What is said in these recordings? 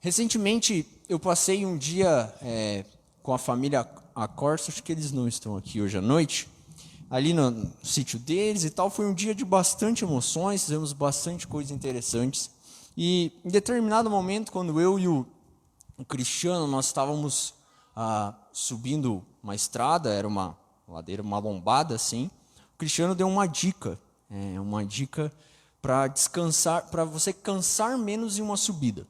Recentemente, eu passei um dia com a família Acorce, acho que eles não estão aqui hoje à noite, ali no sítio deles e tal. Foi um dia de bastante emoções, fizemos bastante coisas interessantes. E em determinado momento, quando eu e o Cristiano, nós estávamos subindo uma estrada, era uma ladeira, uma lombada assim, o Cristiano deu uma dica para descansar, para você cansar menos em uma subida.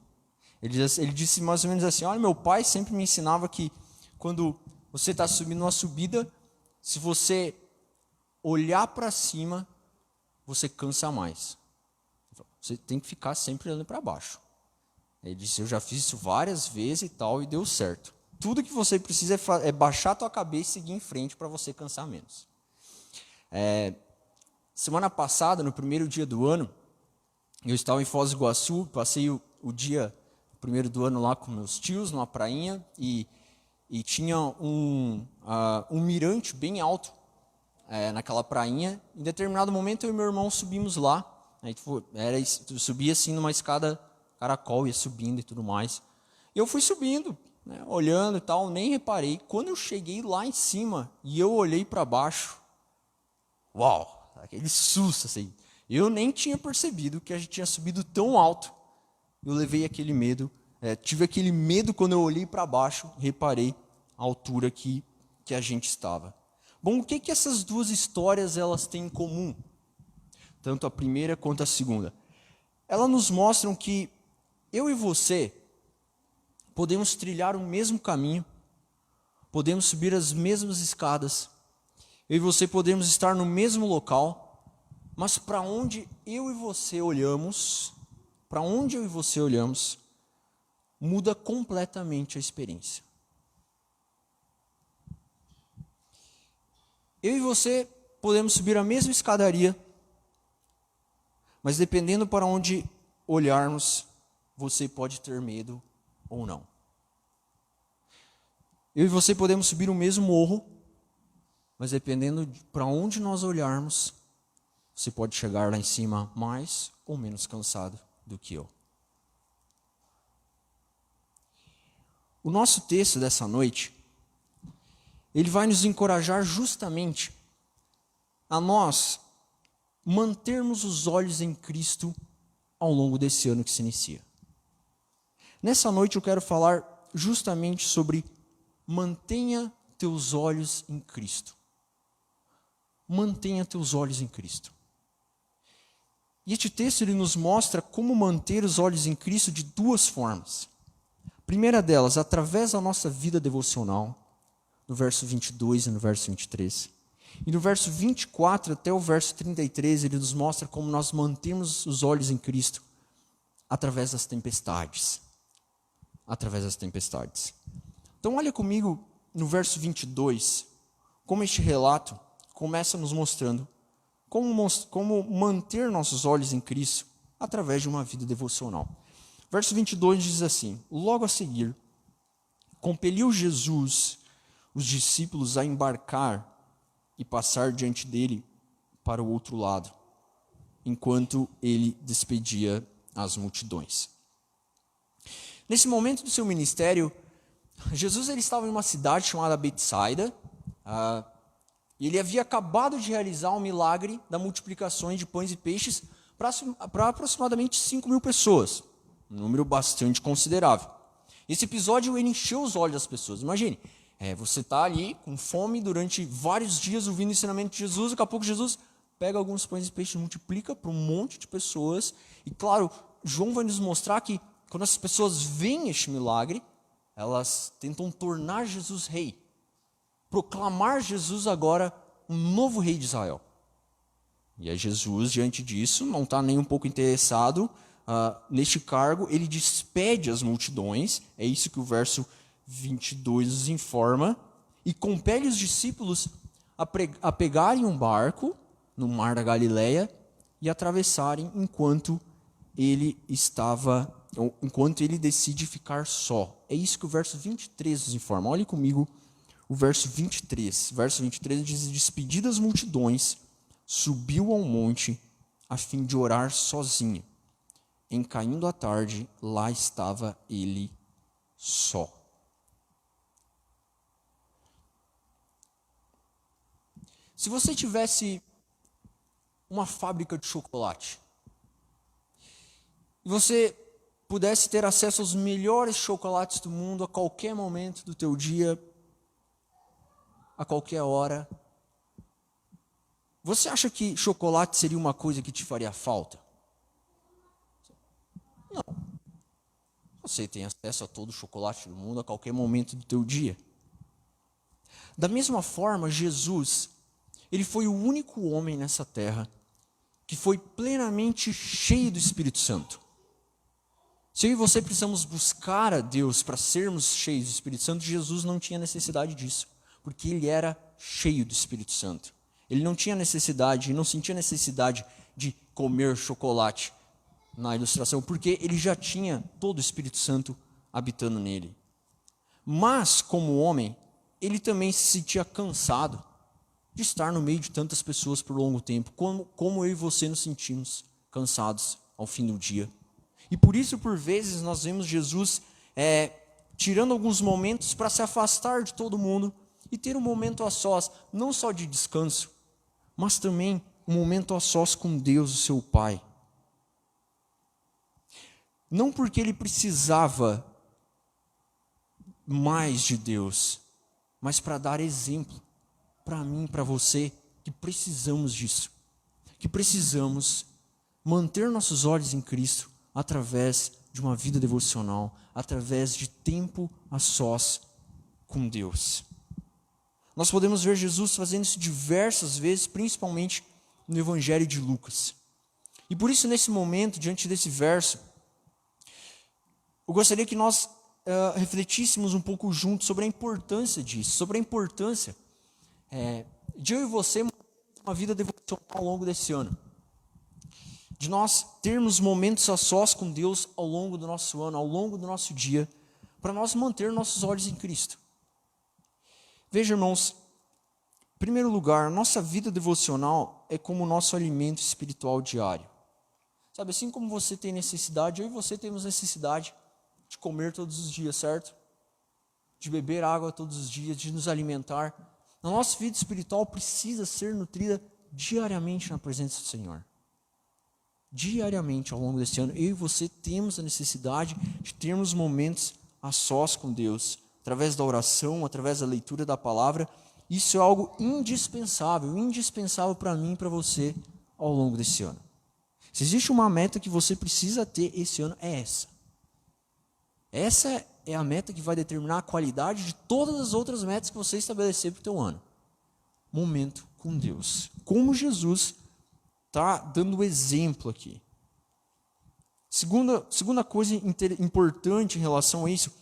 Ele disse mais ou menos assim: olha, meu pai sempre me ensinava que quando você está subindo uma subida, se você olhar para cima, você cansa mais. Você tem que ficar sempre olhando para baixo. Ele disse: eu já fiz isso várias vezes e tal, e deu certo. Tudo que você precisa é baixar a tua cabeça e seguir em frente para você cansar menos. Semana passada, no primeiro dia do ano, eu estava em Foz do Iguaçu, passei o primeiro do ano lá com meus tios, numa prainha, e tinha um mirante bem alto naquela prainha. Em determinado momento, eu e meu irmão subimos lá. Eu subia assim numa escada caracol, ia subindo e tudo mais. E eu fui subindo, olhando e tal, nem reparei. Quando eu cheguei lá em cima e eu olhei para baixo, uau, aquele susto assim. Eu nem tinha percebido que a gente tinha subido tão alto. Eu levei aquele medo, tive aquele medo quando eu olhei para baixo, reparei a altura que a gente estava. Bom, o que essas duas histórias elas têm em comum? Tanto a primeira quanto a segunda. Elas nos mostram que eu e você podemos trilhar o mesmo caminho, podemos subir as mesmas escadas, eu e você podemos estar no mesmo local, mas para onde eu e você olhamos, muda completamente a experiência. Eu e você podemos subir a mesma escadaria, mas dependendo para onde olharmos, você pode ter medo ou não. Eu e você podemos subir o mesmo morro, mas dependendo para onde nós olharmos, você pode chegar lá em cima mais ou menos cansado do que eu. O nosso texto dessa noite, ele vai nos encorajar justamente a nós mantermos os olhos em Cristo ao longo desse ano que se inicia. Nessa noite eu quero falar justamente sobre mantenha teus olhos em Cristo. Mantenha teus olhos em Cristo. E este texto ele nos mostra como manter os olhos em Cristo de duas formas. A primeira delas, através da nossa vida devocional, no verso 22 e no verso 23. E no verso 24 até o verso 33, ele nos mostra como nós mantemos os olhos em Cristo através das tempestades. Através das tempestades. Então olha comigo no verso 22, como este relato começa nos mostrando como manter nossos olhos em Cristo através de uma vida devocional. Verso 22 diz assim: logo a seguir, compeliu Jesus os discípulos a embarcar e passar diante dele para o outro lado, enquanto ele despedia as multidões. Nesse momento do seu ministério, Jesus ele estava em uma cidade chamada Betsaida, e ele havia acabado de realizar um milagre da multiplicação de pães e peixes para aproximadamente 5.000 pessoas, um número bastante considerável. Esse episódio ele encheu os olhos das pessoas. Imagine, você está ali com fome durante vários dias ouvindo o ensinamento de Jesus, daqui a pouco Jesus pega alguns pães e peixes e multiplica para um monte de pessoas. E claro, João vai nos mostrar que quando as pessoas veem este milagre, elas tentam tornar Jesus rei, proclamar Jesus agora um novo rei de Israel. E aí Jesus, diante disso, não está nem um pouco interessado neste cargo, ele despede as multidões, é isso que o verso 22 nos informa, e compele os discípulos a pegarem um barco no mar da Galileia e atravessarem enquanto ele decide ficar só. É isso que o verso 23 nos informa. Olhe comigo o verso 23. O verso 23 diz: despedidas as multidões, subiu ao monte a fim de orar sozinho. em caindo a tarde, lá estava ele só. Se você tivesse uma fábrica de chocolate e você pudesse ter acesso aos melhores chocolates do mundo a qualquer momento do teu dia, a qualquer hora, você acha que chocolate seria uma coisa que te faria falta? Não. Você tem acesso a todo o chocolate do mundo a qualquer momento do teu dia. Da mesma forma, Jesus, ele foi o único homem nessa terra que foi plenamente cheio do Espírito Santo. Se eu e você precisamos buscar a Deus para sermos cheios do Espírito Santo, Jesus não tinha necessidade disso, porque ele era cheio do Espírito Santo. Ele não tinha necessidade, não sentia necessidade de comer chocolate na ilustração, porque ele já tinha todo o Espírito Santo habitando nele. Mas, como homem, ele também se sentia cansado de estar no meio de tantas pessoas por longo tempo, como eu e você nos sentimos cansados ao fim do dia. E por isso, por vezes, nós vemos Jesus tirando alguns momentos para se afastar de todo mundo e ter um momento a sós, não só de descanso, mas também um momento a sós com Deus, o seu Pai. Não porque ele precisava mais de Deus, mas para dar exemplo para mim, para você, que precisamos disso, que precisamos manter nossos olhos em Cristo através de uma vida devocional, através de tempo a sós com Deus. Nós podemos ver Jesus fazendo isso diversas vezes, principalmente no Evangelho de Lucas. E por isso, nesse momento, diante desse verso, eu gostaria que nós refletíssemos um pouco juntos sobre a importância disso, sobre a importância de eu e você uma vida devocional ao longo desse ano. De nós termos momentos a sós com Deus ao longo do nosso ano, ao longo do nosso dia, para nós manter nossos olhos em Cristo. Veja, irmãos, em primeiro lugar, nossa vida devocional é como o nosso alimento espiritual diário. Sabe, assim como você tem necessidade, eu e você temos necessidade de comer todos os dias, certo? De beber água todos os dias, de nos alimentar. A nossa vida espiritual precisa ser nutrida diariamente na presença do Senhor. Diariamente, ao longo desse ano, eu e você temos a necessidade de termos momentos a sós com Deus, através da oração, através da leitura da palavra. Isso é algo indispensável para mim e para você ao longo desse ano. Se existe uma meta que você precisa ter esse ano, é essa. Essa é a meta que vai determinar a qualidade de todas as outras metas que você estabelecer para o teu ano. Momento com Deus. Como Jesus está dando o exemplo aqui. Segunda coisa importante em relação a isso,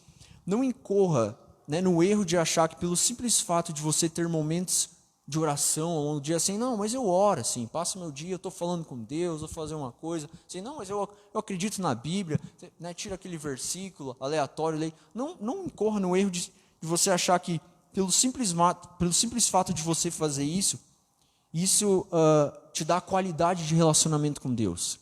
não incorra no erro de achar que pelo simples fato de você ter momentos de oração ao longo do dia, assim, não, mas eu oro, assim, passo meu dia, eu estou falando com Deus, vou fazer uma coisa, assim, não, mas eu acredito na Bíblia, tira aquele versículo aleatório, leia. Não incorra no erro de você achar que pelo simples fato de você fazer isso te dá qualidade de relacionamento com Deus.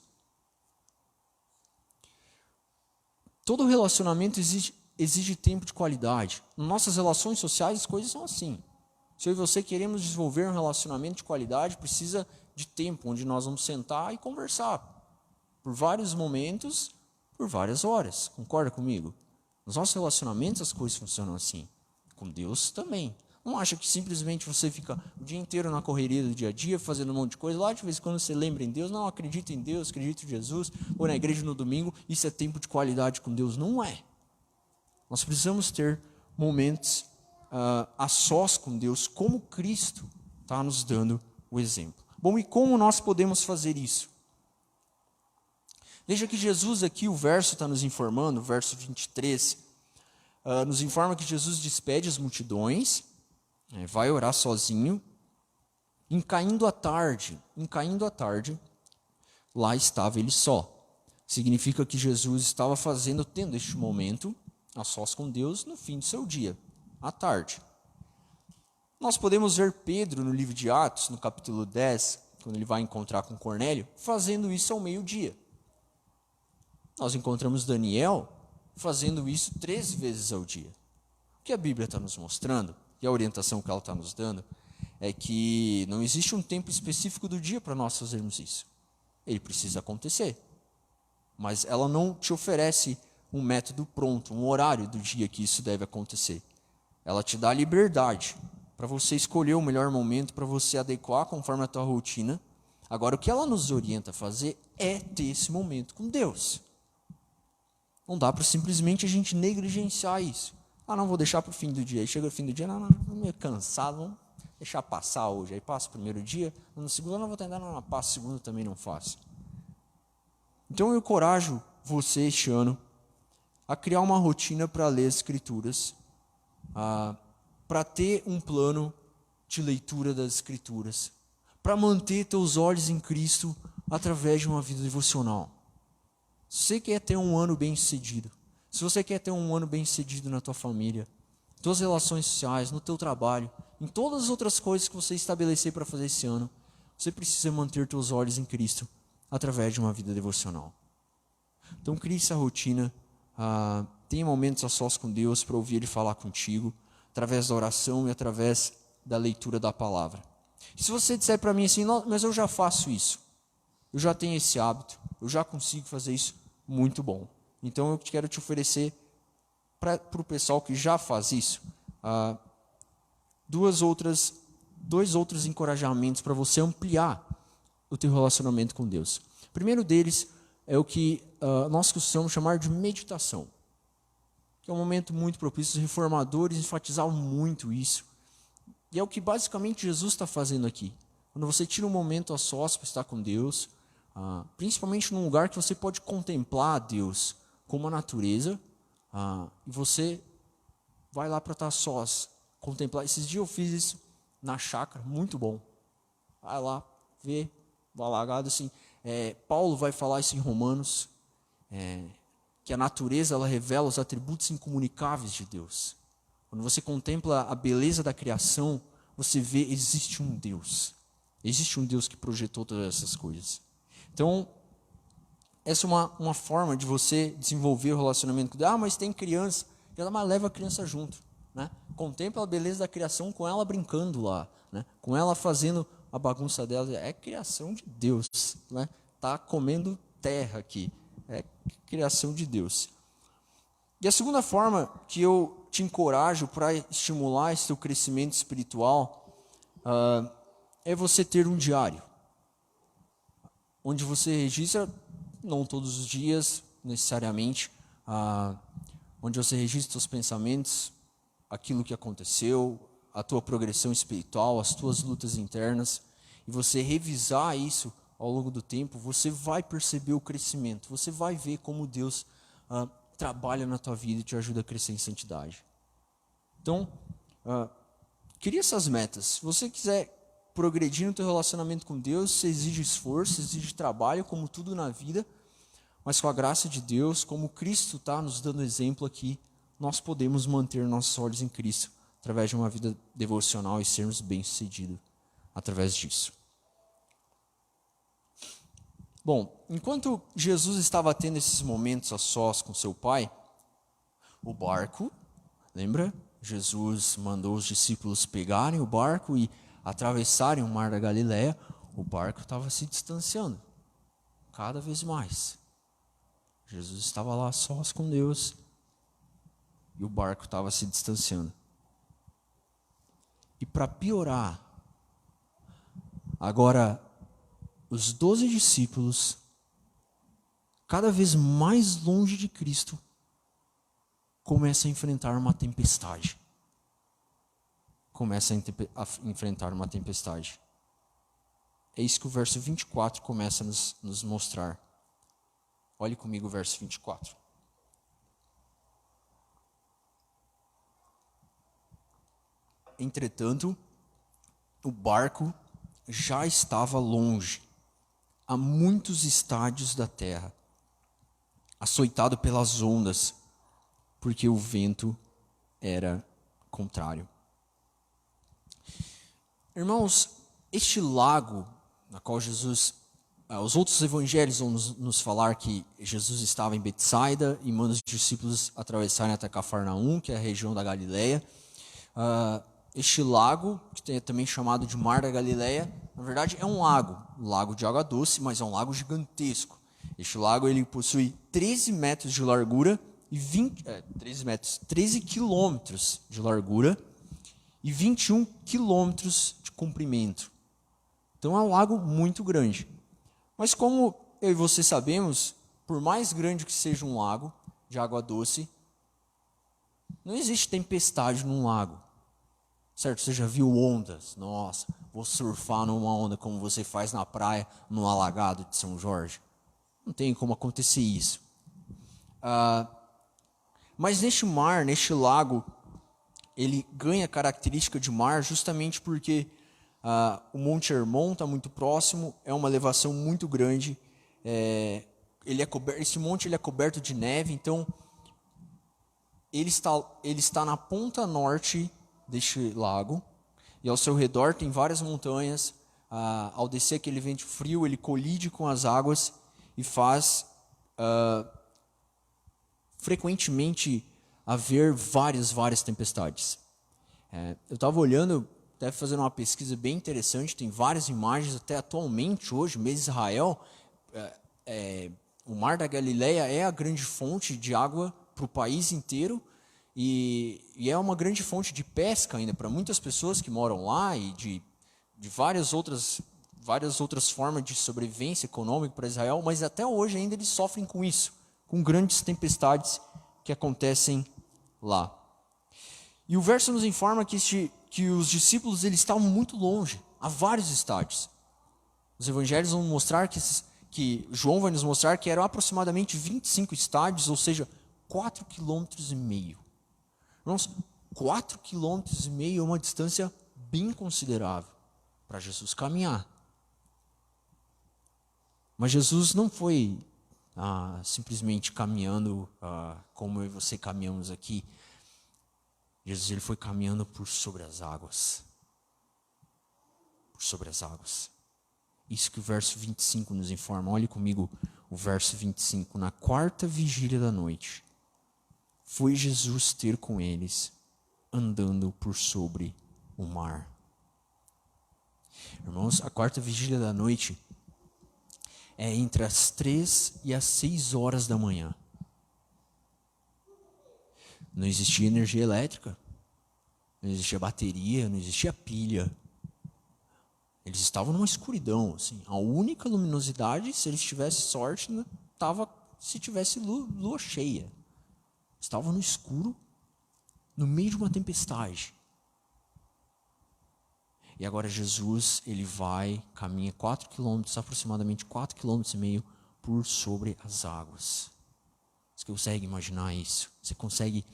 Todo relacionamento exige tempo de qualidade. Nas nossas relações sociais as coisas são assim. Se eu e você queremos desenvolver um relacionamento de qualidade, precisa de tempo, onde nós vamos sentar e conversar. Por vários momentos, por várias horas. Concorda comigo? Nos nossos relacionamentos as coisas funcionam assim. Com Deus também. Não acha que simplesmente você fica o dia inteiro na correria do dia a dia, fazendo um monte de coisa, lá de vez em quando você lembra em Deus, não, acredito em Deus, acredito em Jesus, ou na igreja no domingo, isso é tempo de qualidade com Deus. Não é. Nós precisamos ter momentos a sós com Deus, como Cristo está nos dando o exemplo. Bom, e como nós podemos fazer isso? Veja que Jesus aqui, o verso está nos informando, o verso 23, nos informa que Jesus despede as multidões, vai orar sozinho, em caindo a tarde, lá estava ele só. Significa que Jesus estava tendo este momento a sós com Deus no fim do seu dia, à tarde. Nós podemos ver Pedro no livro de Atos, no capítulo 10, quando ele vai encontrar com Cornélio, fazendo isso ao meio-dia. Nós encontramos Daniel fazendo isso 13 vezes ao dia. O que a Bíblia está nos mostrando, e a orientação que ela está nos dando, é que não existe um tempo específico do dia para nós fazermos isso. Ele precisa acontecer. Mas ela não te oferece um método pronto, um horário do dia que isso deve acontecer. Ela te dá liberdade para você escolher o melhor momento, para você adequar conforme a tua rotina. Agora, o que ela nos orienta a fazer é ter esse momento com Deus. Não dá para simplesmente a gente negligenciar isso. Não, vou deixar para o fim do dia. Aí chega o fim do dia, não, estou meio cansado, vamos deixar passar hoje. Aí passa o primeiro dia, no segundo não vou tentar, não, passa o segundo também não faço. Então eu encorajo você este ano a criar uma rotina para ler as Escrituras, para ter um plano de leitura das Escrituras, para manter teus olhos em Cristo através de uma vida devocional. Se você quer ter um ano bem-sucedido, se você quer ter um ano bem-sucedido na tua família, nas tuas relações sociais, no teu trabalho, em todas as outras coisas que você estabelecer para fazer esse ano, você precisa manter teus olhos em Cristo através de uma vida devocional. Então crie essa rotina, tenha momentos a sós com Deus para ouvir Ele falar contigo, através da oração e através da leitura da palavra. E se você disser para mim assim, mas eu já faço isso, eu já tenho esse hábito, eu já consigo fazer isso, muito bom. Então eu quero te oferecer, para o pessoal que já faz isso, dois outros encorajamentos para você ampliar o teu relacionamento com Deus. O primeiro deles é o que nós costumamos chamar de meditação, que é um momento muito propício. Os reformadores enfatizavam muito isso. E é o que basicamente Jesus está fazendo aqui. Quando você tira um momento a sós para estar com Deus, principalmente num lugar que você pode contemplar a Deus como a natureza, e você vai lá para estar a sós, contemplar. Esses dias eu fiz isso na chácara, muito bom. Vai lá, vê, vai alagado assim. Paulo vai falar isso em Romanos, que a natureza ela revela os atributos incomunicáveis de Deus. Quando você contempla a beleza da criação, você vê, existe um Deus. Existe um Deus que projetou todas essas coisas. Então, essa é uma forma de você desenvolver o relacionamento com Deus. Mas tem criança, mas leva a criança junto. Né? Contempla a beleza da criação com ela brincando lá, né? Com ela fazendo a bagunça dela. É criação de Deus. Né? Tá comendo terra aqui. É criação de Deus. E a segunda forma que eu te encorajo para estimular esse teu crescimento espiritual é você ter um diário, onde você registra, não todos os dias necessariamente, onde você registra os pensamentos, aquilo que aconteceu, a tua progressão espiritual, as tuas lutas internas, e você revisar isso ao longo do tempo, você vai perceber o crescimento, você vai ver como Deus trabalha na tua vida e te ajuda a crescer em santidade. Então, cria essas metas. Se você quiser progredir no teu relacionamento com Deus, isso exige esforço, exige trabalho, como tudo na vida, mas com a graça de Deus, como Cristo está nos dando exemplo aqui, nós podemos manter nossos olhos em Cristo, através de uma vida devocional e sermos bem-sucedidos através disso. Bom, enquanto Jesus estava tendo esses momentos a sós com seu Pai, o barco, lembra? Jesus mandou os discípulos pegarem o barco e atravessarem o mar da Galileia. O barco estava se distanciando, cada vez mais. Jesus estava lá a sós com Deus e o barco estava se distanciando. E para piorar, agora os 12 discípulos, cada vez mais longe de Cristo, começam a enfrentar uma tempestade. A enfrentar uma tempestade. É isso que o verso 24 começa a nos mostrar. Olhe comigo o verso 24. Entretanto, o barco já estava longe, a muitos estádios da terra, açoitado pelas ondas, porque o vento era contrário. Irmãos, este lago na qual Jesus Os outros evangelhos vão nos falar que Jesus estava em Betsaida e manda os discípulos atravessarem até Cafarnaum, que é a região da Galileia. Este lago, que é também chamado de Mar da Galileia, na verdade é um lago de água doce, mas é um lago gigantesco. Este lago ele possui 13 metros de largura e 13 quilômetros de largura e 21 quilômetros de comprimento. Então é um lago muito grande. Mas como eu e você sabemos, por mais grande que seja um lago de água doce, não existe tempestade num lago. Certo? Você já viu ondas? Nossa, vou surfar numa onda como você faz na praia, no alagado de São Jorge. Não tem como acontecer isso. Mas neste mar, neste lago, ele ganha característica de mar justamente porque o Monte Hermon está muito próximo, é uma elevação muito grande. Esse monte ele é coberto de neve, então ele está na ponta norte deste lago, e ao seu redor tem várias montanhas. Ao descer aquele vento frio, ele colide com as águas e faz frequentemente haver várias tempestades. Eu estava olhando, deve fazer uma pesquisa bem interessante, tem várias imagens, até atualmente, hoje, mês de Israel, o Mar da Galileia é a grande fonte de água para o país inteiro, e é uma grande fonte de pesca ainda para muitas pessoas que moram lá, e de várias outras formas de sobrevivência econômica para Israel, mas até hoje ainda eles sofrem com isso, com grandes tempestades que acontecem lá. E o verso nos informa que os discípulos eles estavam muito longe, a vários estádios. Os evangelhos vão mostrar que João vai nos mostrar que eram aproximadamente 25 estádios, ou seja, 4,5 km. Irmãos, 4,5 km é uma distância bem considerável para Jesus caminhar. Mas Jesus não foi simplesmente caminhando como eu e você caminhamos aqui. Jesus ele foi caminhando por sobre as águas. Por sobre as águas. Isso que o verso 25 nos informa. Olhe comigo o verso 25. Na quarta vigília da noite, foi Jesus ter com eles, andando por sobre o mar. Irmãos, a quarta vigília da noite é entre as 3 e as 6 horas da manhã. Não existia energia elétrica, não existia bateria, não existia pilha. Eles estavam numa escuridão, assim. A única luminosidade, se eles tivessem sorte, estava se tivesse lua cheia. Estavam no escuro, no meio de uma tempestade. E agora Jesus, ele caminha 4 quilômetros, aproximadamente 4,5 km por sobre as águas. Você consegue imaginar isso? Você consegue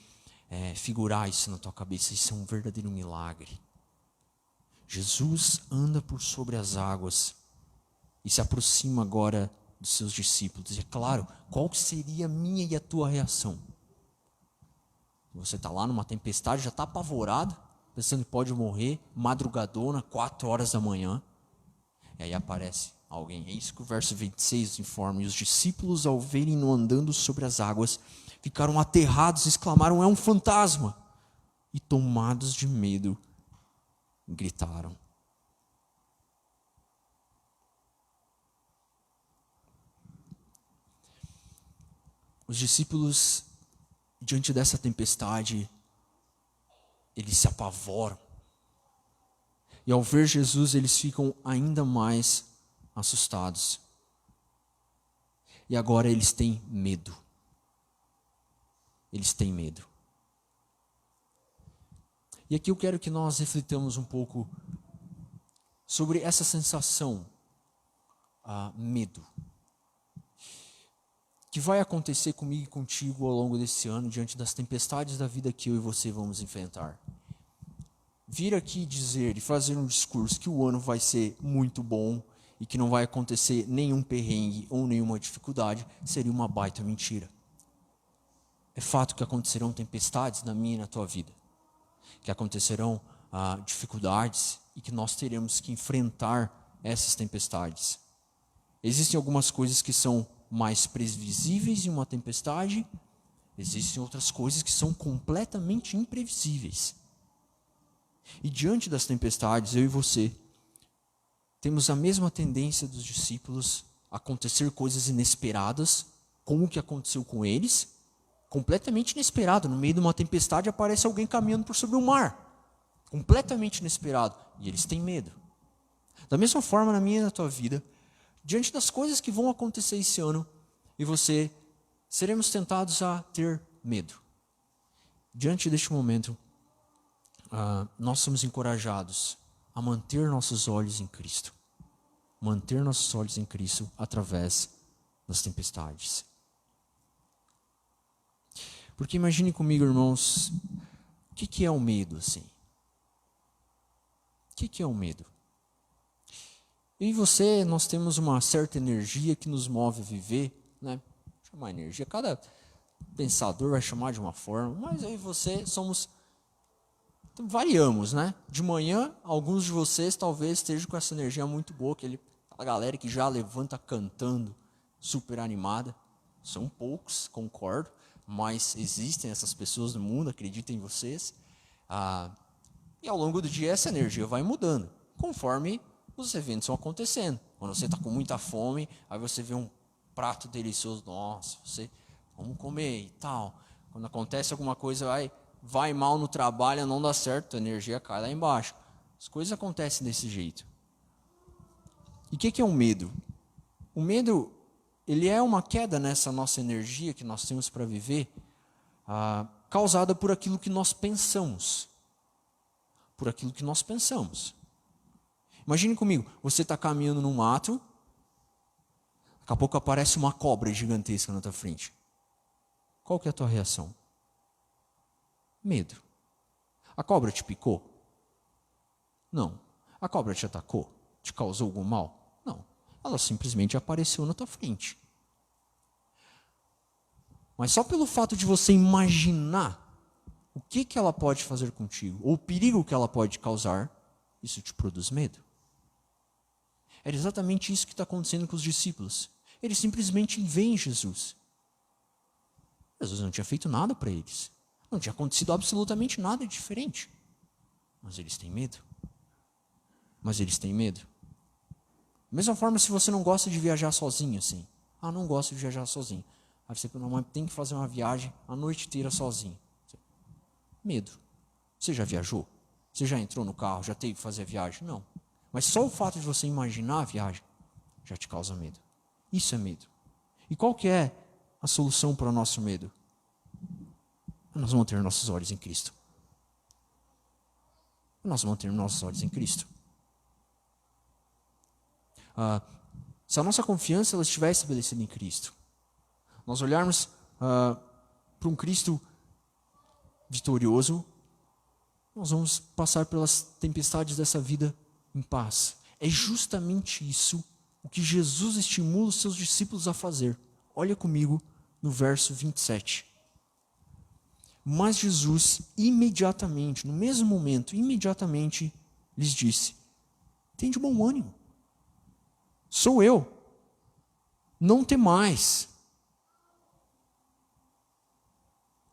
figurar isso na tua cabeça? Isso é um verdadeiro milagre. Jesus anda por sobre as águas e se aproxima agora dos seus discípulos. E é claro, qual seria a minha e a tua reação? Você está lá numa tempestade, já está apavorado, pensando que pode morrer, madrugadona, 4 horas da manhã. E aí aparece alguém. É isso que o verso 26 informa. E os discípulos, ao verem-no andando sobre as águas, ficaram aterrados e exclamaram: é um fantasma! E tomados de medo, gritaram. Os discípulos, diante dessa tempestade, eles se apavoram. E ao ver Jesus, eles ficam ainda mais assustados. E agora eles têm medo. Eles têm medo. E aqui eu quero que nós reflitamos um pouco sobre essa sensação, medo, que vai acontecer comigo e contigo ao longo desse ano, diante das tempestades da vida que eu e você vamos enfrentar. Vir aqui dizer e fazer um discurso que o ano vai ser muito bom e que não vai acontecer nenhum perrengue ou nenhuma dificuldade, seria uma baita mentira. É fato que acontecerão tempestades na minha e na tua vida, que acontecerão dificuldades e que nós teremos que enfrentar essas tempestades. Existem algumas coisas que são mais previsíveis em uma tempestade, existem outras coisas que são completamente imprevisíveis. E diante das tempestades, eu e você temos a mesma tendência dos discípulos a acontecer coisas inesperadas, como o que aconteceu com eles, completamente inesperado. No meio de uma tempestade aparece alguém caminhando por sobre o mar, completamente inesperado, e eles têm medo. Da mesma forma, na minha e na tua vida, diante das coisas que vão acontecer esse ano, e você, seremos tentados a ter medo. Diante deste momento, nós somos encorajados a manter nossos olhos em Cristo. Manter nossos olhos em Cristo através das tempestades. Porque imagine comigo, irmãos, o que é o medo, assim? O que é o medo? Eu e você, nós temos uma certa energia que nos move a viver, né? Chamar energia, cada pensador vai chamar de uma forma, mas eu e você variamos, né? De manhã, alguns de vocês talvez estejam com essa energia muito boa, a galera que já levanta cantando, super animada. São poucos, concordo, mas existem essas pessoas no mundo, acredito em vocês. E ao longo do dia essa energia vai mudando, conforme os eventos vão acontecendo. Quando você está com muita fome, aí você vê um prato delicioso, nossa, vamos comer e tal. Quando acontece alguma coisa, vai mal no trabalho, não dá certo, a energia cai lá embaixo. As coisas acontecem desse jeito. E o que é o medo? O medo, ele é uma queda nessa nossa energia que nós temos para viver, causada por aquilo que nós pensamos. Por aquilo que nós pensamos. Imagine comigo, você está caminhando no mato, daqui a pouco aparece uma cobra gigantesca na tua frente. Qual que é a tua reação? Medo. A cobra te picou? Não. A cobra te atacou? Te causou algum mal? Não. Ela simplesmente apareceu na tua frente. Mas só pelo fato de você imaginar o que ela pode fazer contigo, ou o perigo que ela pode causar, isso te produz medo. Era exatamente isso que está acontecendo com os discípulos. Eles simplesmente veem Jesus. Jesus não tinha feito nada para eles. Não tinha acontecido absolutamente nada diferente. Mas eles têm medo. Mas eles têm medo. Da mesma forma, se você não gosta de viajar sozinho, assim. Não gosto de viajar sozinho. Aí você tem que fazer uma viagem a noite inteira sozinho. Medo. Você já viajou? Você já entrou no carro? Já teve que fazer a viagem? Não. Mas só o fato de você imaginar a viagem já te causa medo. Isso é medo. E qual que é a solução para o nosso medo? Nós vamos ter nossos olhos em Cristo. Nós vamos ter nossos olhos em Cristo. Se a nossa confiança ela estiver estabelecida em Cristo, nós olharmos para um Cristo vitorioso, nós vamos passar pelas tempestades dessa vida em paz. É justamente isso o que Jesus estimula os seus discípulos a fazer. Olha comigo no verso 27. Mas Jesus, imediatamente, no mesmo momento, imediatamente, lhes disse: tende bom ânimo. Sou eu. Não temais.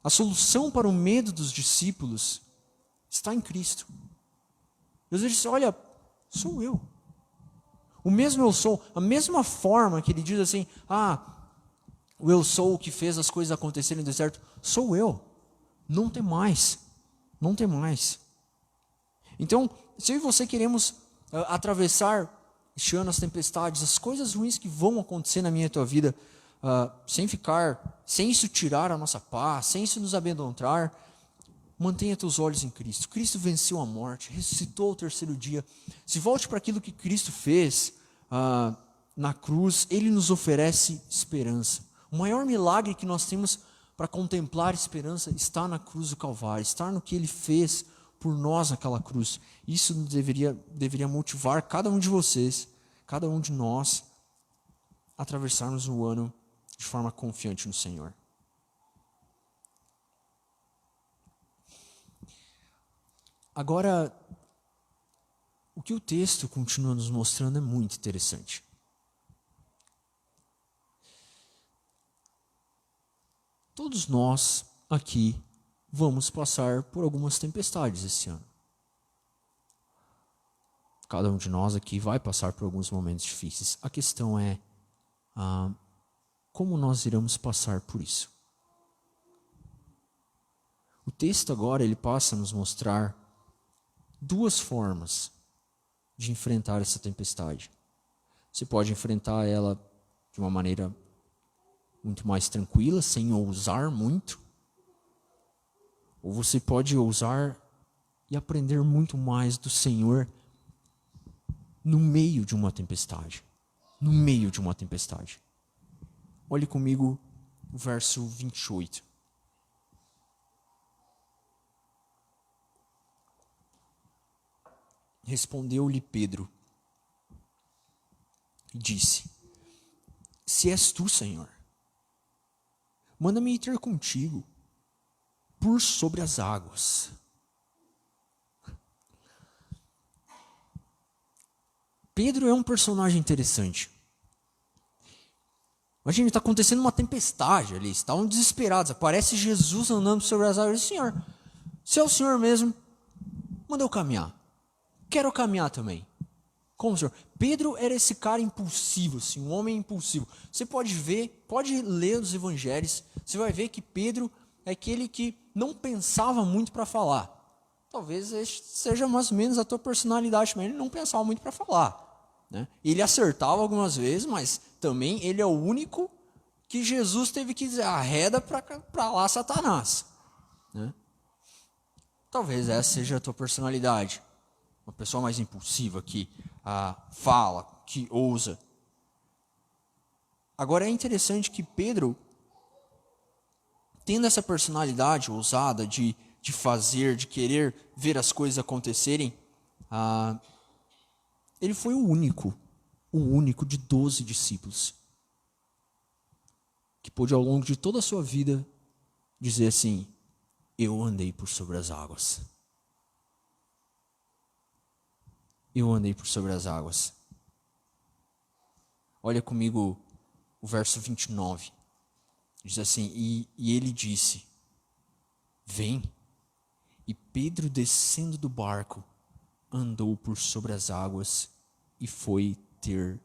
A solução para o medo dos discípulos está em Cristo. Jesus disse: olha, sou eu. O mesmo eu sou, a mesma forma que ele diz assim, o eu sou o que fez as coisas acontecerem no deserto, sou eu. Não tem mais. Não tem mais. Então, se eu e você queremos atravessar este ano as tempestades, as coisas ruins que vão acontecer na minha e tua vida, sem isso tirar a nossa paz, sem isso nos amedrontar, mantenha teus olhos em Cristo. Cristo venceu a morte, ressuscitou ao terceiro dia. Se volte para aquilo que Cristo fez na cruz, Ele nos oferece esperança. O maior milagre que nós temos para contemplar esperança está na cruz do Calvário, está no que Ele fez por nós naquela cruz. Isso deveria motivar cada um de vocês, cada um de nós, a atravessarmos o ano de forma confiante no Senhor. Agora, o que o texto continua nos mostrando é muito interessante. Todos nós aqui vamos passar por algumas tempestades esse ano. Cada um de nós aqui vai passar por alguns momentos difíceis. A questão é como nós iremos passar por isso. O texto agora ele passa a nos mostrar duas formas de enfrentar essa tempestade. Você pode enfrentar ela de uma maneira muito mais tranquila, sem ousar muito. Ou você pode ousar e aprender muito mais do Senhor no meio de uma tempestade. No meio de uma tempestade. Olhe comigo o verso 28. Respondeu-lhe Pedro e disse: Se és tu, Senhor, manda-me ir ter contigo por sobre as águas. Pedro é um personagem interessante. Imagina, está acontecendo uma tempestade ali, estavam desesperados. Aparece Jesus andando sobre as águas. Senhor, se é o Senhor mesmo, manda eu caminhar. Quero caminhar também. Como, Senhor? Pedro era esse cara impulsivo, assim, um homem impulsivo. Você pode ver, pode ler os evangelhos, você vai ver que Pedro é aquele que não pensava muito para falar. Talvez seja mais ou menos a tua personalidade, mas ele não pensava muito para falar, né? Ele acertava algumas vezes, mas também ele é o único que Jesus teve que dizer, arreda para lá, Satanás, né? Talvez essa seja a tua personalidade. Uma pessoa mais impulsiva, que fala, que ousa. Agora é interessante que Pedro, tendo essa personalidade ousada de fazer, de querer ver as coisas acontecerem, ele foi o único de 12 discípulos, que pôde ao longo de toda a sua vida dizer assim, eu andei por sobre as águas. Eu andei por sobre as águas. Olha comigo o verso 29. Diz assim, e ele disse, vem. E Pedro, descendo do barco, andou por sobre as águas e foi ter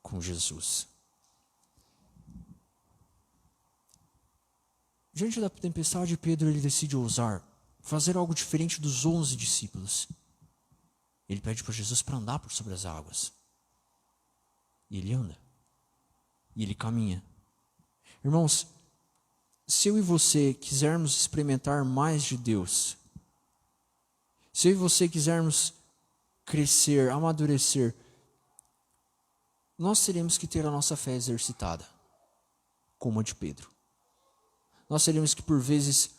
com Jesus. Diante da tempestade, Pedro ele decide ousar, fazer algo diferente dos 11 discípulos. Ele pede para Jesus para andar por sobre as águas. E ele anda. E ele caminha. Irmãos, se eu e você quisermos experimentar mais de Deus, se eu e você quisermos crescer, amadurecer, nós teremos que ter a nossa fé exercitada, como a de Pedro. Nós teremos que, por vezes,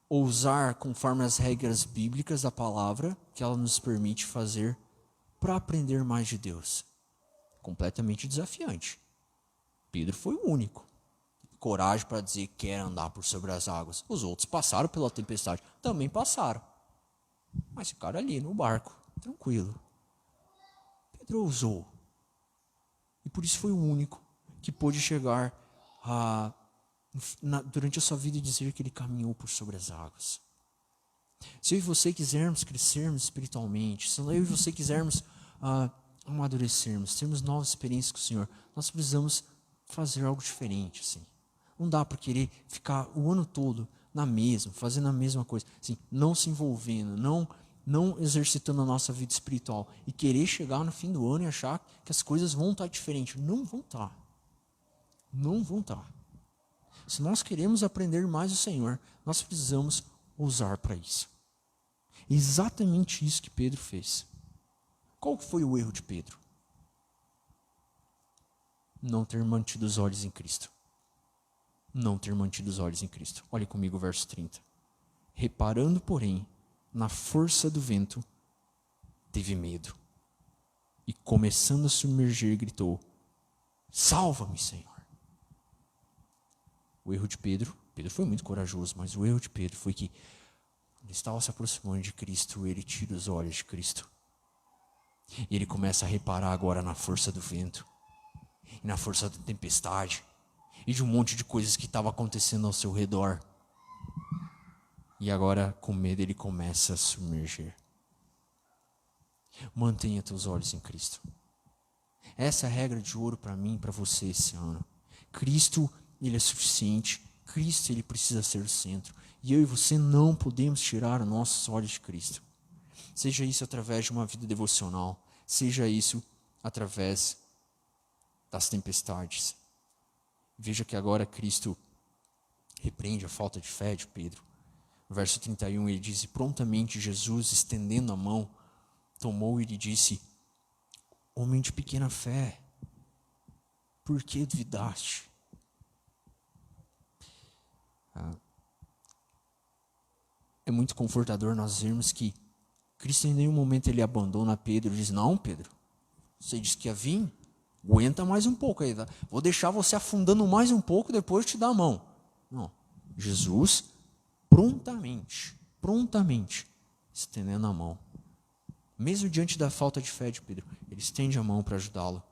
ousar conforme as regras bíblicas da palavra que ela nos permite fazer para aprender mais de Deus. Completamente desafiante. Pedro foi o único. Coragem para dizer que quer andar por sobre as águas. Os outros passaram pela tempestade. Também passaram. Mas ficaram ali no barco, tranquilo. Pedro ousou. E por isso foi o único que pôde chegar durante a sua vida e dizer que ele caminhou por sobre as águas. Se eu e você quisermos crescermos espiritualmente, se eu e você quisermos amadurecermos, termos novas experiências com o Senhor, nós precisamos fazer algo diferente, assim. Não dá para querer ficar o ano todo na mesma, fazendo a mesma coisa, assim, não se envolvendo, não exercitando a nossa vida espiritual e querer chegar no fim do ano e achar que as coisas vão estar diferentes. Não vão estar. Não vão estar. Se nós queremos aprender mais do Senhor, nós precisamos ousar para isso. Exatamente isso que Pedro fez. Qual foi o erro de Pedro? Não ter mantido os olhos em Cristo. Não ter mantido os olhos em Cristo. Olhe comigo o verso 30. Reparando, porém, na força do vento, teve medo. E começando a submergir, gritou, salva-me, Senhor. O erro de Pedro foi muito corajoso, mas o erro de Pedro foi que ele estava se aproximando de Cristo, ele tira os olhos de Cristo. E ele começa a reparar agora na força do vento, e na força da tempestade. e de um monte de coisas que estavam acontecendo ao seu redor. E agora, com medo, ele começa a submergir. Mantenha teus olhos em Cristo. Essa é a regra de ouro para mim e para você esse ano. Cristo, ele é suficiente. Cristo, ele precisa ser o centro. E eu e você não podemos tirar os nossos olhos de Cristo. Seja isso através de uma vida devocional. Seja isso através das tempestades. Veja que agora Cristo repreende a falta de fé de Pedro. No verso 31 ele diz: e prontamente Jesus, estendendo a mão, tomou e lhe disse: homem de pequena fé, por que duvidaste? É muito confortador nós vermos que Cristo em nenhum momento ele abandona Pedro e diz: não, Pedro, você disse que ia vir, aguenta mais um pouco aí, tá? Vou deixar você afundando mais um pouco, depois te dar a mão. Não, Jesus prontamente, estendendo a mão, mesmo diante da falta de fé de Pedro, ele estende a mão para ajudá-lo,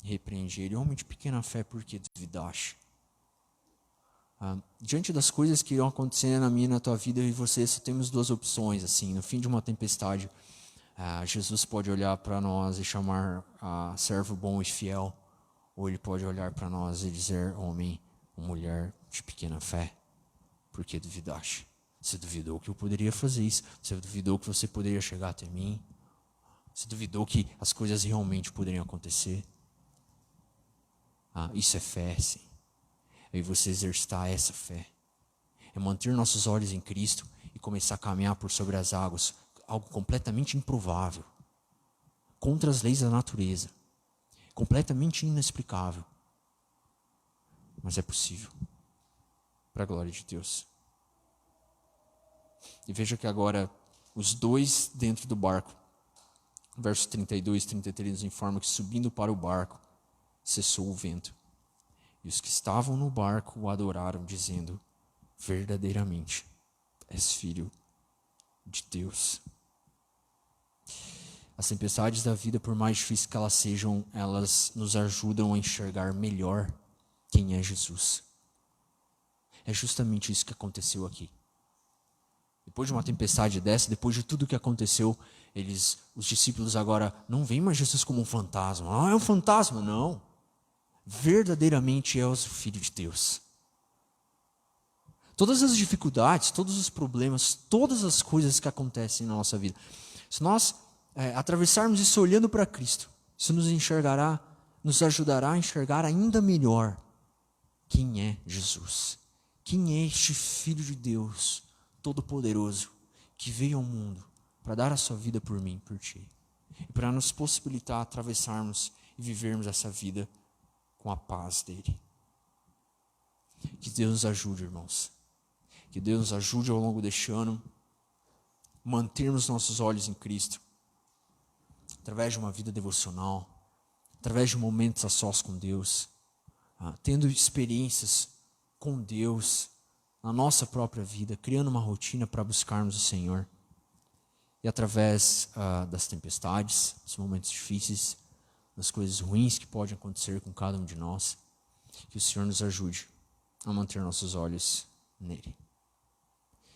repreende ele: homem de pequena fé, por que duvidaste? Diante das coisas que irão acontecer na minha e na tua vida, eu e você só temos duas opções. Assim, no fim de uma tempestade, Jesus pode olhar para nós e chamar servo bom e fiel, ou ele pode olhar para nós e dizer: homem ou mulher de pequena fé, por que duvidaste? Você duvidou que eu poderia fazer isso? Você duvidou que você poderia chegar até mim? Você duvidou que as coisas realmente poderiam acontecer? Isso é fé, sim. E você exercitar essa fé é manter nossos olhos em Cristo e começar a caminhar por sobre as águas, algo completamente improvável, contra as leis da natureza, completamente inexplicável, mas é possível, para a glória de Deus. E veja que agora os dois dentro do barco, versos 32 e 33 nos informa que subindo para o barco cessou o vento. E os que estavam no barco o adoraram, dizendo: verdadeiramente és filho de Deus. As tempestades da vida, por mais difíceis que elas sejam, elas nos ajudam a enxergar melhor quem é Jesus. É justamente isso que aconteceu aqui. Depois de uma tempestade dessa, depois de tudo que aconteceu, os discípulos agora não veem mais Jesus como um fantasma. É um fantasma, não. Verdadeiramente és o Filho de Deus. Todas as dificuldades, todos os problemas, todas as coisas que acontecem na nossa vida, se nós atravessarmos isso olhando para Cristo, isso nos ajudará a enxergar ainda melhor quem é Jesus. Quem é este Filho de Deus Todo-Poderoso que veio ao mundo para dar a sua vida por mim, por ti, e para nos possibilitar atravessarmos e vivermos essa vida com a paz dele. Que Deus nos ajude, irmãos. Que Deus nos ajude ao longo deste ano mantermos nossos olhos em Cristo, através de uma vida devocional, através de momentos a sós com Deus, tendo experiências com Deus na nossa própria vida, criando uma rotina para buscarmos o Senhor. E através das tempestades, dos momentos difíceis, das coisas ruins que podem acontecer com cada um de nós, que o Senhor nos ajude a manter nossos olhos nele.